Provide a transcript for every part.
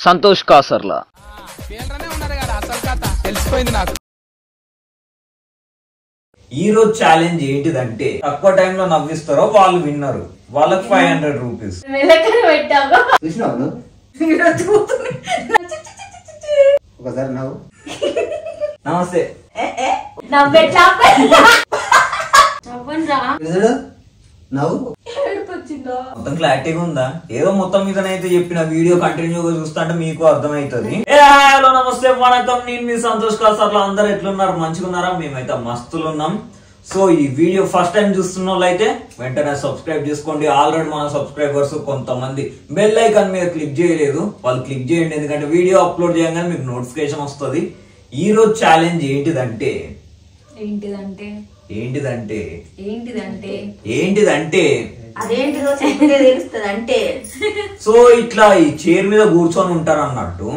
సంతోష్ కాసర్ల. ఈ రోజు ఛాలెంజ్ ఏంటిదంటే తక్కువ టైంలో నవ్విస్తారో వాళ్ళు విన్నరు, వాళ్ళకి 500 రూపీస్. ఒకసారి నవ్వు. నమస్తే. నవ్వు మొత్తం క్లారిటీగా ఉందా? ఏదో మొత్తం మీదనైతే చెప్పిన వీడియో కంటిన్యూగా చూస్తా అంటే మీకు అర్థమవుతుంది. హలో నమస్తే వణకం, నేను మీ సంతోష్ కాసర్ల. అందరు ఎట్లున్నారు? మంచిగా ఉన్నారా? మేమైతే మస్తులు ఉన్నాం. సో ఈ వీడియో ఫస్ట్ టైం చూస్తున్న వాళ్ళైతే వెంటనే సబ్స్క్రైబ్ చేసుకోండి. ఆల్రెడీ మన సబ్స్క్రైబర్స్ కొంతమంది బెల్ ఐకాన్ మీద క్లిక్ చేయలేదు, వాళ్ళు క్లిక్ చేయండి. ఎందుకంటే వీడియో అప్లోడ్ చేయగానే మీకు నోటిఫికేషన్ వస్తుంది. ఈ రోజు ఛాలెంజ్ ఏంటిదంటే సో ఇట్లా ఈ చైర్ మీద కూర్చొని ఉంటారు అన్నట్టు,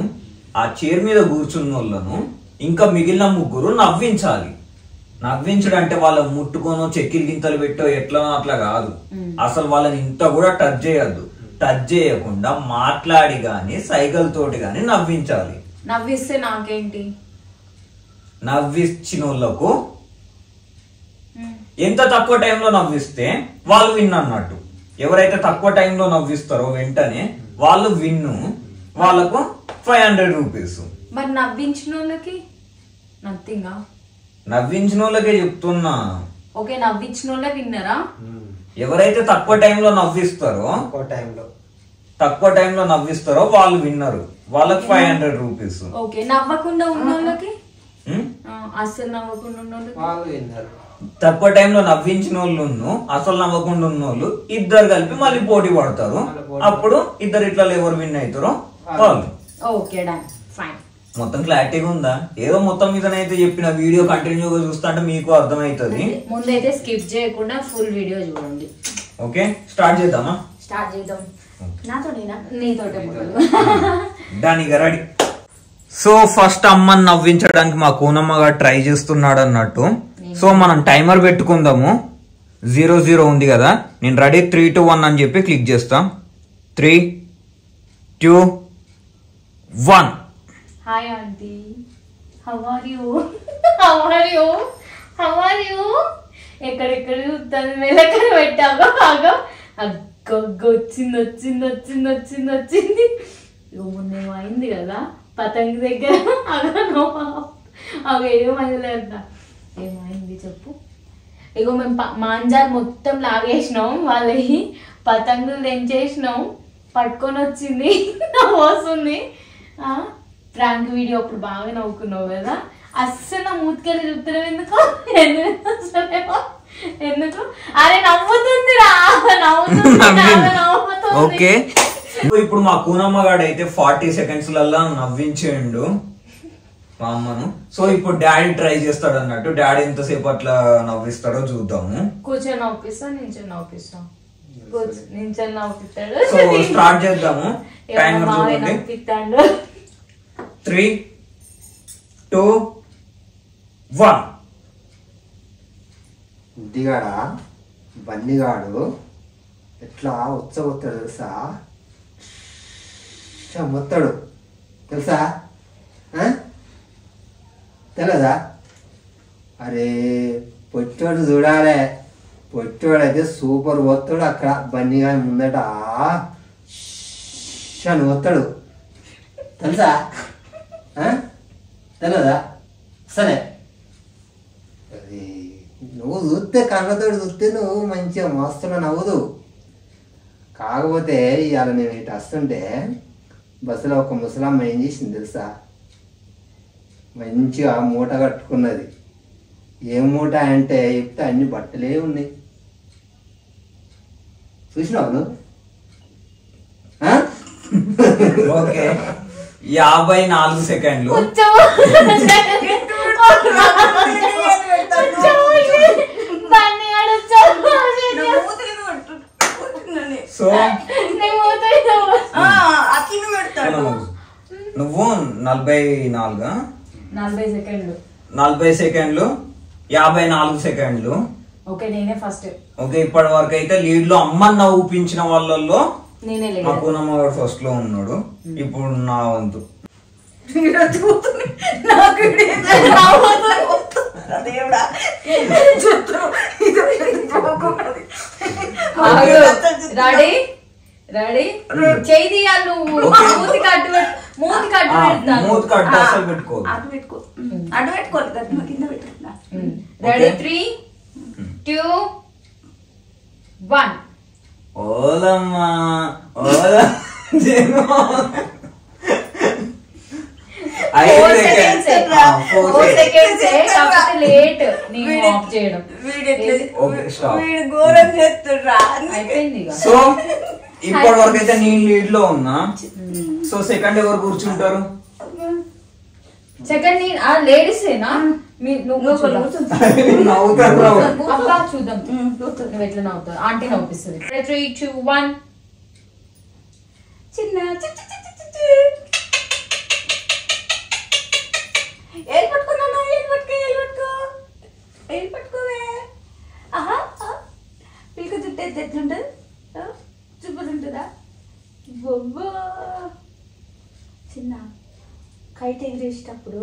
ఆ చైర్ మీద కూర్చున్న వాళ్ళను ఇంకా మిగిలిన ముగ్గురు నవ్వించాలి. నవ్వించడం అంటే వాళ్ళని ముట్టుకోనో చెక్కిలి గింతలు పెట్టో ఎట్లనో అట్లా కాదు. అసలు వాళ్ళని ఇంత కూడా టచ్ చేయొద్దు. టచ్ చేయకుండా మాట్లాడి గాని సైకిల్ తోటి గాని నవ్వించాలి. నవ్విస్తే నాకేంటి? నవ్వించిన వాళ్ళకు ఎంత తక్కువ టైంలో నవ్విస్తే వాళ్ళు విన్ అన్నట్టు. ఎవరైతే తక్కువ టైంలో నవ్విస్తారో వెంటనే వాళ్ళు విన్ను, వాళ్ళకు 500 రూపీస్. మరి నవ్వించిన వాళ్ళకి నథింగా? నవ్వించిన వాళ్ళకే చెప్తున్నా. ఓకే, నవ్వించిన వాళ్ళే విన్నరా? ఎవరైతే తక్కువ టైంలో నవ్విస్తారో వాళ్ళు విన్నరు, వాళ్ళకి 500 రూపీస్. ఓకే, నవ్వకుండా ఉన్న వాళ్ళకి? అసలు నవ్వకుండా ఉన్న వాళ్ళకి తక్కువ టైంలో నవ్వించిన వాళ్ళు అసలు నవ్వకుండా ఉన్న వాళ్ళు ఇద్దరు కలిపి మళ్ళీ పోటీ పడతారు. అప్పుడు ఇద్దరు ఇట్లా ఎవరు విన్ అవుతారో వాళ్ళు. Okay done, fine. మొత్తం క్లారిటీగా ఉందా? ఏదో మొత్తం మీదనైతే చెప్పిన వీడియో కంటిన్యూగా చూస్తా అంటే మీకు అర్థమవుతుంది. ముందైతే స్కిప్ చేయకుండా ఫుల్ వీడియో చూడండి. ఓకే, స్టార్ట్ చేద్దామా? స్టార్ట్ చేద్దాం. నాతోనేనా? నీతోటే. దానికి రెడీ. సో ఫస్ట్ అమ్మని నవ్వించడానికి మా కూనమ్మ గారు ట్రై చేస్తున్నాడు అన్నట్టు. సో మనం టైమర్ పెట్టుకుందాము. 00 ఉంది కదా, నేను రెడీ 3, 2, 1 అని చెప్పి క్లిక్ చేస్తా. 3, 2, 1. Hi aunty, how are you? How are you? How are you? ఎక్కడెక్కడ చూస్తాను మెలకడ పెట్టాగా. బాగా అగ్గ వచ్చింది వచ్చింది వచ్చింది వచ్చింది వచ్చింది. మొన్నేమో అయింది కదా పతంగి దగ్గర. అవి ఏమైందంట? ఏమైంది చెప్పు. ఇగో మేము మాంజాలు మొత్తం లాగేసినాం, వాళ్ళవి పతంగులు తెంచేసినాం, పట్టుకొని వచ్చింది, వస్తుంది. ప్రాంక్ వీడియో అప్పుడు బాగా నవ్వుకున్నావు కదా. అస్సలు నా మూతికెళ్ళి చూపుతున్నావు ఎందుకు? ఎందుకు? అరే నవ్వుతుంది రా, నవ్వుతుంది. ఓకే, ఇప్పుడు మా కూనమ్మ గాడు అయితే 40 సెకండ్స్ లలో నవ్వించేయండు మా అమ్మను. సో ఇప్పుడు డాడీ ట్రై చేస్తాడు అన్నట్టు. డాడీ ఎంతసేపు అట్లా నవ్విస్తాడో చూద్దాము. కూర్చొని నవ్విస్తా, నించొని నవ్విస్తా. నించొని నవ్విస్తాడు. సో స్టార్ట్ చేద్దాము. టైమర్ చూడండి. 3, 2, 1. ఇంటిగాడా బన్నిగాడు ఎట్లా ఉచ్చగొత్తాడు తెలుసా? మొత్తాడు తెలుసా? తెలదా? అరే పొట్టోడు చూడాలే, పొట్టోడు అయితే సూపర్ పోతాడు. అక్కడ బన్నీ కానీ ముందట అని పోతాడు తెలుసా? తెలదా? సరే, అది నువ్వు చూస్తే కళ్ళతోటి చూస్తే నువ్వు మంచిగా మస్తున్నా నవ్వుదు. కాకపోతే ఇవాళ నేను ఇటు వస్తుంటే బస్సులో ఒక ముసలమ్మ ఏం చేసింది తెలుసా? మంచిగా మూట కట్టుకున్నది. ఏం మూట అంటే చెప్తే అన్ని బట్టలే ఉన్నాయి. చూసినావు నువ్వు? ఓకే, 54 సెకండ్లు. సో నువ్వు 40 సెకండ్లు 54 సెకండ్లు. ఓకే, నేనే ఫస్ట్. ఓకే, ఇప్పటి వరకు అయితే లీడ్ లో అమ్మ నవ్వుపించిన వాళ్ళల్లో నేనే మా పూనమ్మ వాడు ఫస్ట్ లో ఉన్నాడు. ఇప్పుడు నా వంతు. రెడీ రెడీ చేయి తీయాలి నువ్వు. మూతి కట్టు పెడతాను. మూతి కట్టు అసలు పెట్టుకో. అటు పెట్టుకోవాలి కదా కింద పెట్టుకున్నా. రెడీ 3, 2, 1. ఓలమ్మా ఓలా 4 seconds కాకపోతే లేట్ నేను ఆఫ్ చేయడం. వీడు ఘోరం చేస్తుర్రా. అయిపోయింది ఇక. సో ఇప్పటి వరకు అయితే నేను లీడ్ లో ఉన్నా. సో సెకండ్ ఎవరు కూర్చుంటారు? సెకండ్ లేడీస్ ఏనా? నువ్వు నవ్వుతారు. అబ్బా చూద్దాం నువ్వు ఎట్లా నవ్వుతావు. ఆంటీ నవ్విస్తుంది. 3, 2, 1. చిన్న ఏం పట్టుకున్నా? ఏం పట్టుకోవే? ఆహా పీక చుట్టూ ఎట్లుంటది? చూపుతుంటుందా? బొబ్బో చిన్న కైట్ ఎగిరేసేటప్పుడు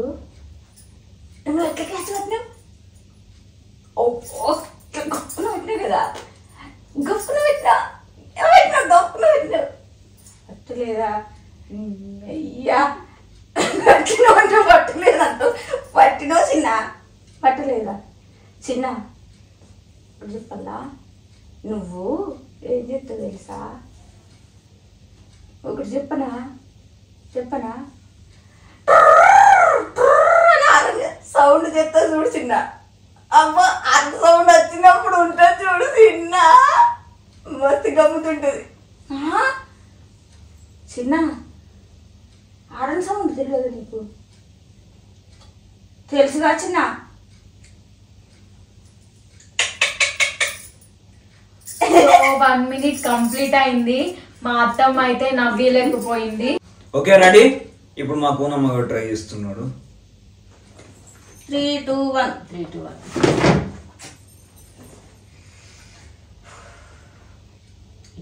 నువ్వు ఎట్లా క్యాచ్ పట్టినావు? గొప్పన పెట్టినావు కదా. గొప్పన పెట్టినావు పట్టలేదా? అయ్యా పట్టినవంటే పట్టలేదంటూ పట్టినో చిన్న పట్టలేదా? చిన్న ఇప్పుడు చెప్పల్లా నువ్వు ఏం చెప్తావు తెలుసా? ఒకటి చెప్పనా? సౌండ్ చెప్తా చూడు చిన్న. అమ్మ అంత సౌండ్ వచ్చినప్పుడు ఉంటుంది చూడు చిన్న, మస్తు గమ్ముతుంటది. చిన్న ఆడని సౌండ్ తెలియదు నీకు? తెలుసుగా చిన్న? 1 minute కంప్లీట్ అయింది. మా అత్తమ్మ అయితే నవ్వలేకపోయింది. Okay ready. ఇప్పుడు మా పూనమ్మ గారు ట్రై చేస్తున్నాడు. 3, 2, 1. 3, 2, 1.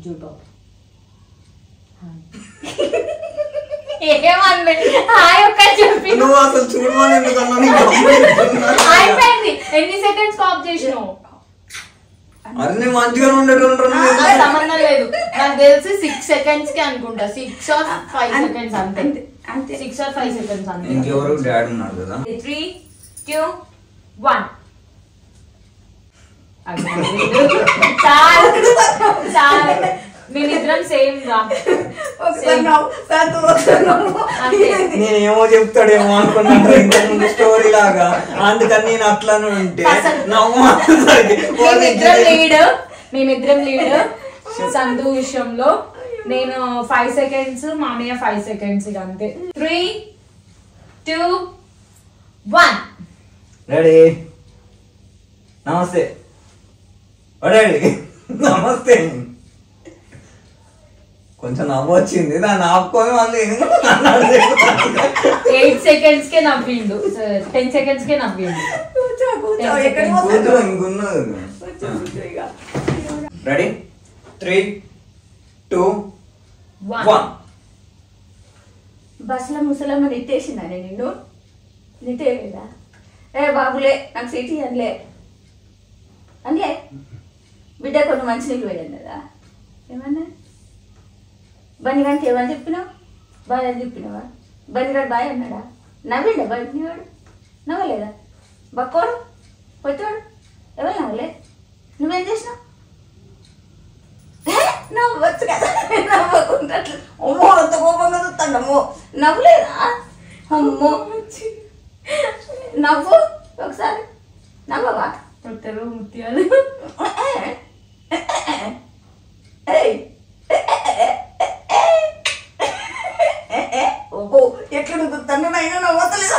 జూటో ఏమన్నా హాయ్ ఒక్క చెప్పి నువ్వు అసలు చూడమని ఎందుకన్నా? అయిపోయింది. ఎన్ని సెకండ్స్ ఆఫ్ చేసినావు? అన్ని మంచిగానే ఉండేటోళ్ళు. సంబంధం లేదు. నాకు తెలిసి 6 seconds కి అనుకుంటా. 6 or 5 seconds అంతే. 6 or 5 seconds అంతే. ఇంకెవరు డాడీ ఉన్నాడు కదా. 3, 2, 1. చాలు మేమిద్దరం సేమ్ గా. నేనేమో చెప్తాడేమో అనుకున్నాను ఇంతకుముందు స్టోరీ లాగా. అందుకని నేను అట్లానే ఉంటే మేమిద్దరం లీడ్ సందు విషయంలో. నేను 5 seconds, మామయ్య 5 seconds ఇక అంతే. 3, 2, 1. రెడీ. నమస్తే రెడీ. నమస్తే. కొంచెం నవ్వు వచ్చింది. దాన్ని ఆపుకొని మళ్ళీ 8 seconds కే నవ్విండు. 10 seconds కే నవ్విండు. రెడీ 3, 2, 1. బస్సులో ముసలమ్మ నెట్టేసిందా నిన్ను? నెట్టేయలేదా? ఏ బాబులే నాకు సీటీ అనలే బిడ్డ కొన్ని మంచి నీళ్ళు వేయడం కదా. ఏమన్నా బండిగానికి ఏమని చెప్పినావు? బాయ్ అని చెప్పినావా? బండిగాడు బాయ్ అన్నాడా? నవ్విండా బండివాడు? నవ్వలేదా? బక్కోడు పొచ్చోడు ఎవరు నవ్వలే? నువ్వేం చేసినావు? నవ్వచ్చు కదా. నవ్వకుండా అమ్మో అంత కోపంగా చూస్తాను. అమ్మో నవ్వులేదా? అమ్మో నవ్వు ఒకసారి. నవ్వవా? ముత్యాలు ఎట్లా తండ్రి అయినా నవ్వతలేదు.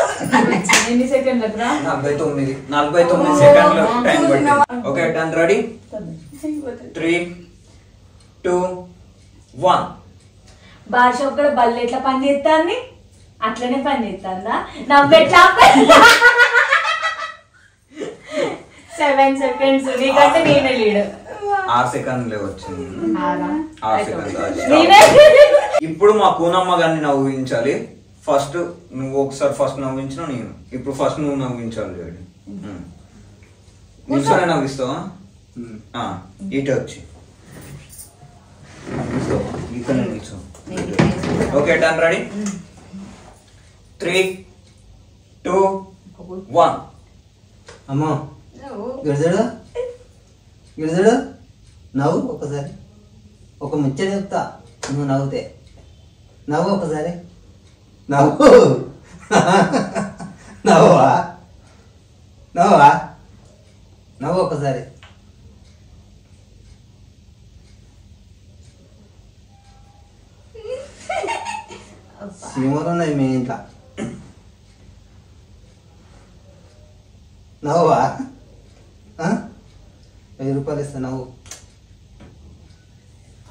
ఎన్ని సెకండ్లకు రా? 49 సెకండ్లు టైం పట్టింది. Okay done. రెడీ 3, 2, 1. భాష ఒక్కడ బల్లి ఎట్లా పని చేస్తాంది అట్లనే పని చేస్తుందా? నవ్వెట్లా 7 seconds. నీకంటే నేనే లీడ్. 6 సెకండ్లే వచ్చింది. ఆరా? 6 సెకండ్లు. నేనే. ఇప్పుడు మా కూనమ్మ గారిని నవ్వించాలి. ఫస్ట్ నువ్వు ఒకసారి ఫస్ట్ నవ్వించిన నేను ఇప్పుడు ఫస్ట్ నువ్వు నవ్వించాలి. డాడీ నిల్చొని నవ్విస్తావా? ఇటు వచ్చి ఇక్కడ నిల్చో. Okay done. రెడీ? 3, 2, 1. అమ్మో గిడజడు గిడజడు నవ్వు ఒకసారి. ఒక ముచ్చట చెప్తా, నువ్వు నవ్వుతే. నవ్వు ఒకసారి. నవ్వు నవ్వా నవ్వా నవ్వు ఒకసారి. సీమలు ఉన్నాయి మీ ఇంట్లో. నవ్వా? 1000 రూపాయలు ఇస్తా నవ్వు.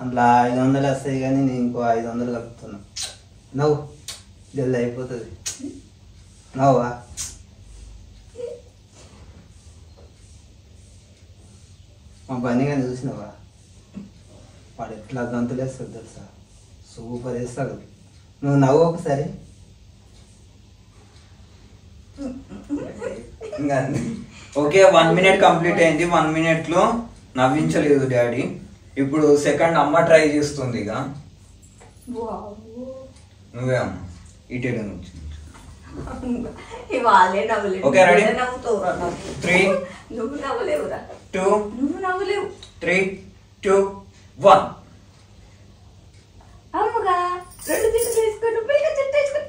అందులో 500 వస్తాయి కానీ నేను ఇంకో 500 కలుపుతున్నా. నవ్వు జల్ది అయిపోతుంది. నవ్వా? మా బండి కానీ చూసినావా? వాడు ఎట్లా గంతులు వేస్తాడు తెలుసా? సూపర్ వేస్తాడు. నువ్వు నవ్వు ఒకసారి. ఓకే 1 minute కంప్లీట్ అయింది. 1 minute లో నవ్వించలేదు డాడీ. ఇప్పుడు సెకండ్ అమ్మ ట్రై చేస్తుంది. ఇక నువ్వే అమ్మ ఇటే నుంచి. వాళ్ళే నవ్వలేవు. Okay ready? నవ్వుతావురా? 3, నువ్వు నవ్వలేవురా? 2, నువ్వు నవ్వలేవు. 3, 2, 1. అమ్మగా 2 చేతులు వేసుకొని పైగా చెట్టు వేసుకొని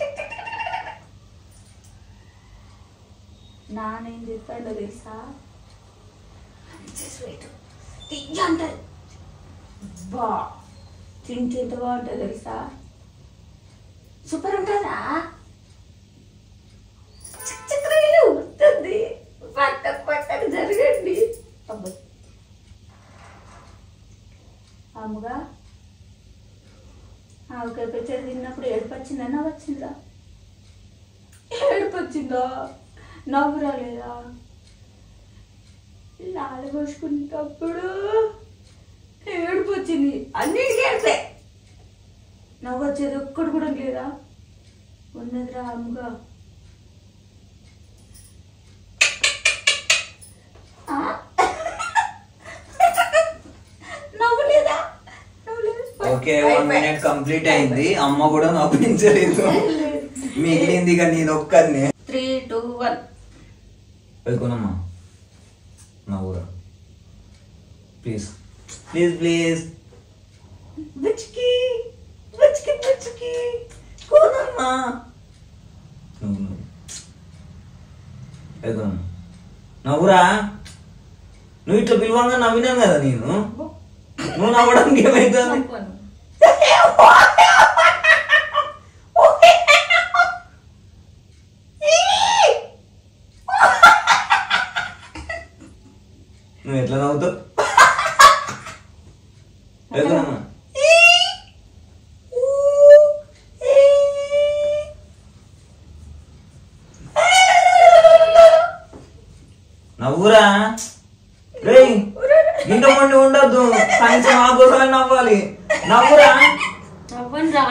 నానేం చెప్పాడో తెలుసా? తియ్య అంటారు. బా తింటే ఎంత బాగుంటుంది తెలుసా? సూపర్ ఉంటుందా? చక్రలు వస్తుంది. పట్టకు జరగండి. అబ్బాయి అమ్మగా ఆవకాయ పచ్చడి తిన్నప్పుడు ఏడుపు వచ్చిందా? నవ్వు వచ్చిందా? ఏడుపు వచ్చిందా? నవ్వు రాలేదా? లాలు పోసుకునేటప్పుడు ఏడుపు వచ్చింది. అన్నిటికీ ఏడిపే. నవ్వు వచ్చేది ఒక్కడు కూడా లేదా? ఉన్నదిరా అమ్మగా. నవ్వులేదా? ఓకే 1 minute కంప్లీట్ అయింది. అమ్మ కూడా నవ్వించలేదు. మిగిలింది ఇక నేను ఒక్కరిని. 3, 2, 1. వెళ్ళుకోనమ్మా నవ్వురా ప్లీజ్ ప్లీజ్ ప్లీజ్. బుచ్కి బుచ్కి బుచ్కి కోనమ్మా. నువ్వు వెళ్ళుకోనమ్మా నవ్వురా. నువ్వు ఇట్లా పిలవంగా నవ్వినాను కదా నేను. నువ్వు నవ్వడానికి ఏమైతుంది? నువ్వు ఎట్లా నవ్వుతావు? నవ్వురా. రేయ్ ఇంట్లో మండి ఉండద్దు. కనీసం మా కోసమే నవ్వాలి. నవ్వురా. నవ్వనరా?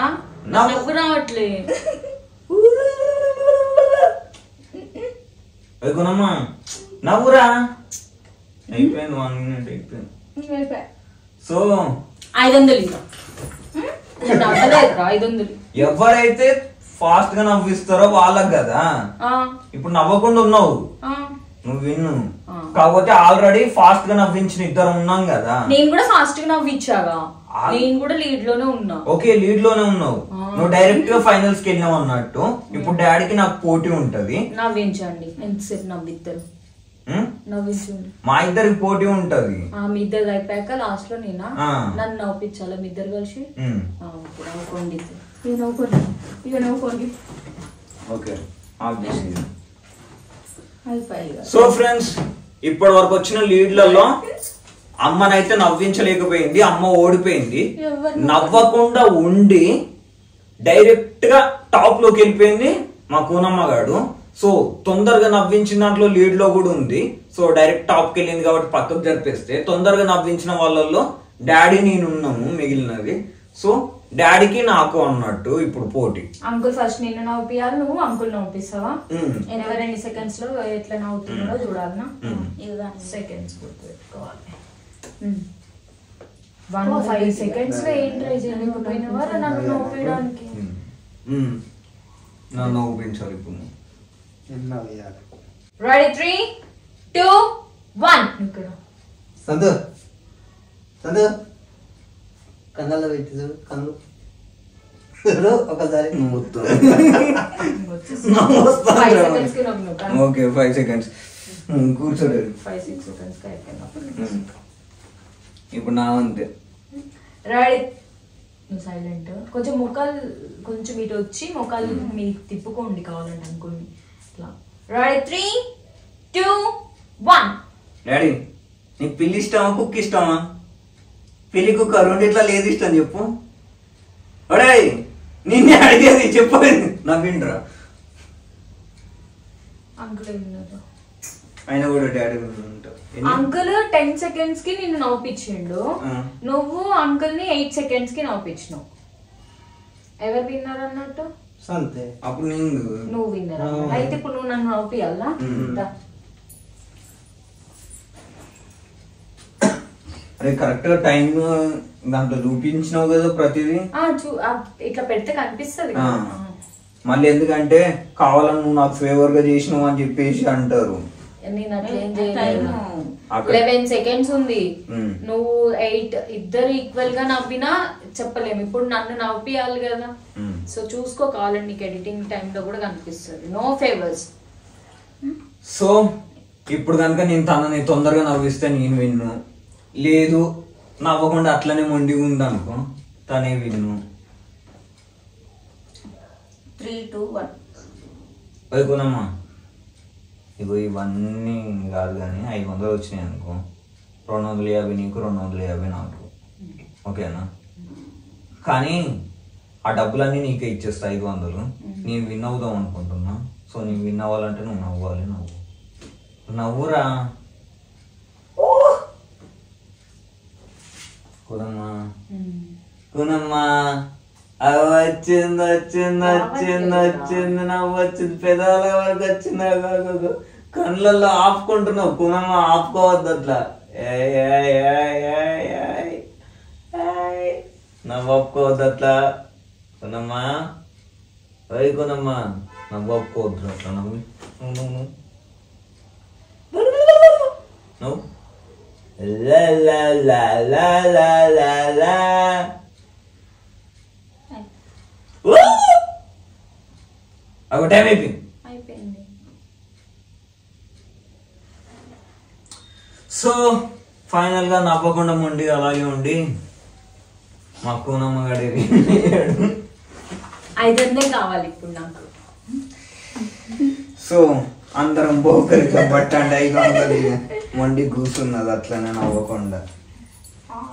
నవ్వు రావట్లే. వెళ్ళుకోనమ్మా నవ్వురా. అయిపోయింది 1 minute అయిపోయింది. సో 500 ఇంకా నవ్వలేదురా. 500 ఎవరైతే ఫాస్ట్ గా నవ్విస్తారో వాళ్ళకి కదా. ఇప్పుడు నవ్వకుండా ఉన్నావు నువ్వు విన్ను. కాకపోతే ఆల్రెడీ ఫాస్ట్ గా నవ్వించిన ఇద్దరు ఉన్నాం కదా. నేను కూడా ఫాస్ట్ గా నవ్విచ్చాగా. నేను కూడా లీడ్ లోనే ఉన్నా. ఓకే లీడ్ లోనే ఉన్నావు. నువ్వు డైరెక్ట్ గా ఫైనల్స్ కి వెళ్ళావు అన్నట్టు. ఇప్పుడు డాడీకి నాకు పోటీ ఉంటది. నవ్వించండి. ఎంతసేపు నవ్విద్దరు? నవ్వించండి. మా ఇద్దరికి పోటీ ఉంటది. మీ ఇద్దరు అయిపోయాక లాస్ట్ లో నేనా నన్ను నవ్వించాలా? మీ ఇద్దరు కలిసి నవ్వుకోండి. ఇక నవ్వుకోండి. ఇక నవ్వుకోండి. ఓకే ఆఫ్ చేసి. అయిపోయి. సో ఫ్రెండ్స్ ఇప్పటి వరకు వచ్చిన లీడ్లలో అమ్మనైతే నవ్వించలేకపోయింది. అమ్మ ఓడిపోయింది. నవ్వకుండా ఉండి డైరెక్ట్ గా టాప్ లోకి వెళ్ళిపోయింది మా కూనమ్మ గాడు. సో తొందరగా నవ్వించిన దాంట్లో లీడ్ లో కూడా ఉంది. సో డైరెక్ట్ టాప్ కి వెళ్ళింది కాబట్టి పక్కకు జరిపేస్తే తొందరగా నవ్వించిన వాళ్ళల్లో డాడీ నేను ఉన్నాము మిగిలినది. సో డాడీకి నాకు అన్నట్టు ఇప్పుడు పోటీ. అంకుల్ ఫస్ట్ నిన్ను నవ్వుపియాలి, నువ్వు అంకుల్ నవ్వుపిస్తావా? ఎవరెన్ని సెకండ్స్ లో ఎట్లా నవ్వుతున్నాడో చూడాలనా? సెకండ్స్ గుర్తుపెట్టుకోవాలి. 1-5 seconds లో ఏం ట్రై చేయలేకపోయినవారు నన్ను నవ్వుపించడానికి. నన్ను నవ్వుపించాలి ఇప్పుడు. రెడీ 3, 2, 1 ఇక్కడ సందు సందు కళ్ళల్లో పెట్టి చూడు, కళ్ళు చూడు ఒకసారి. ఓకే 5 seconds కూర్చోడు. 5-6 seconds ఇప్పుడు నా అంతే. రెడీ, నువ్వు సైలెంట్. కొంచెం ముఖాలు కొంచెం ఇటు వచ్చి ముఖాలు మీకు తిప్పుకోండి కావాలంటే అనుకోండి ఇట్లా. రెడీ 3, 2, 1. డాడీ నీకు పిల్లి ఇష్టమా కుక్క ఇష్టమా? పిల్లి కుక్క రెండిట్లా లేదు ఇష్టం చెప్పు. అడే నిన్నే అడిగేది చెప్పు. నవ్విండ్రా అంకుల్ ఏమన్నారు? అయినా కూడా డాడీ అంకుల్ 10 seconds కి నిన్ను నవ్వుపించిండు, నువ్వు అంకుల్ ని 8 seconds కి నవ్వుపించినావు. ఎవరు విన్నారు అన్నట్టు? అంతే. అప్పుడు నువ్వు విన్నరా? అయితే ఇప్పుడు నువ్వు నన్ను నవ్వుపియాలా? అరే కరెక్ట్ గా టైం దాంట్లో చూపించినావు కదా ప్రతిదీ. ఇట్లా పెడితే కనిపిస్తుంది. మళ్ళీ ఎందుకంటే కావాలని నువ్వు నాకు ఫేవర్ గా చేసినావు అని చెప్పేసి అంటారు. నేను అట్లా ఏం చేయలేదు. 11 seconds ఉంది, నువ్వు 8, ఇద్దరు ఈక్వల్ గా నవ్వినా చెప్పలేము. ఇప్పుడు నన్ను నవ్వియాలి కదా, సో చూసుకో కావాలండి. నీకు ఎడిటింగ్ టైం లో కూడా కనిపిస్తుంది. No favours. సో ఇప్పుడు కనుక నేను తనని తొందరగా నవ్విస్తే నేను విన్ను, లేదు నవ్వకుండా అట్లనే మొండిగా ఉందనుకో తనే విన్ను. 3, 2, 1. అయిపోనమ్మా. ఇగో ఇవన్నీ కాదు కానీ 500 వచ్చినాయి అనుకో, 250 నీకు 250 నాకు, ఓకేనా? కానీ ఆ డబ్బులన్నీ నీకే ఇచ్చేస్తా 500. నేను విన్ అవుదాం అనుకుంటున్నా. సో నేను విన్ అవ్వాలంటే నువ్వు నవ్వాలి. నవ్వురా కునమ్మా కునమ్మా. వచ్చింది వచ్చింది వచ్చింది వచ్చింది నవ్వు వచ్చింది, పెదాల వరకు వచ్చింది. కళ్ళల్లో ఆపుకుంటున్నావు కునమ్మ, ఆపుకోవద్దు అట్లా. నవ్వు ఆపుకోవద్దు అట్లా కునమ్మా. అయి కునమ్మా నవ్వు ఆపుకోవద్దు అట్లా. నవ్వు నవ్వు అగో టైం అయిపోయింది. సో ఫైనల్ గా నవ్వకుండా మొండి అలాగే ఉండి మా కూనమ్మ గడి 500 కావాలి ఇప్పుడు నాకు. సో అందరం బోకరిగా పట్టండి 500 మొండి కూర్చున్నది అట్లనే నవ్వకుండా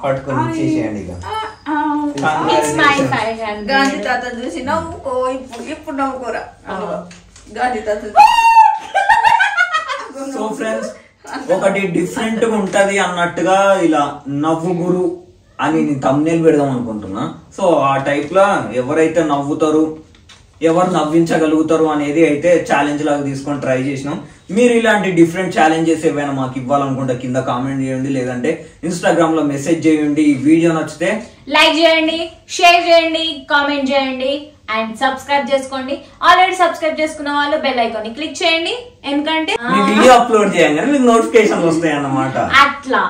పట్టుకొని ఇచ్చేసేయండి. ఇక గాంధీ తాత చూసి నవ్వుకో. ఇప్పుడు నవ్వుకోరా గాంధీ తాత. సో ఫ్రెండ్స్ ఒకటి డిఫరెంట్ గా ఉంటది అన్నట్టుగా ఇలా నవ్వు గురు అని నేను thumbnail పెడదాం అనుకుంటున్నా. సో ఆ టైప్ లో ఎవరైతే నవ్వుతారు, ఎవరు నవ్వించగలుగుతారు అనేది అయితే ఛాలెంజ్ లాగా తీసుకొని ట్రై చేసినాం. మీరు ఇలాంటి డిఫరెంట్ ఛాలెంజెస్ ఏవైనా మాకు ఇవ్వాలనుకుంటే కింద కామెంట్ చేయండి, లేదంటే ఇన్స్టాగ్రామ్ లో మెసేజ్ చేయండి. ఈ వీడియో నచ్చితే లైక్ చేయండి, షేర్ చేయండి, కామెంట్ చేయండి అండ్ సబ్స్క్రైబ్ చేసుకోండి. ఆల్రెడీ సబ్స్క్రైబ్ చేసుకున్న వాళ్ళు బెల్ ఐకాన్ ని క్లిక్ చేయండి, ఎందుకంటే మీ వీడియో అప్లోడ్ చేయండి మీకు నోటిఫికేషన్ వస్తాయి అన్నమాట. అట్లా.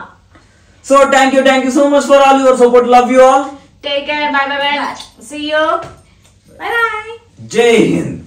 So thank you so much for all your support. Love you all. Take care. Bye bye. See you. Bye bye. Jai Hind.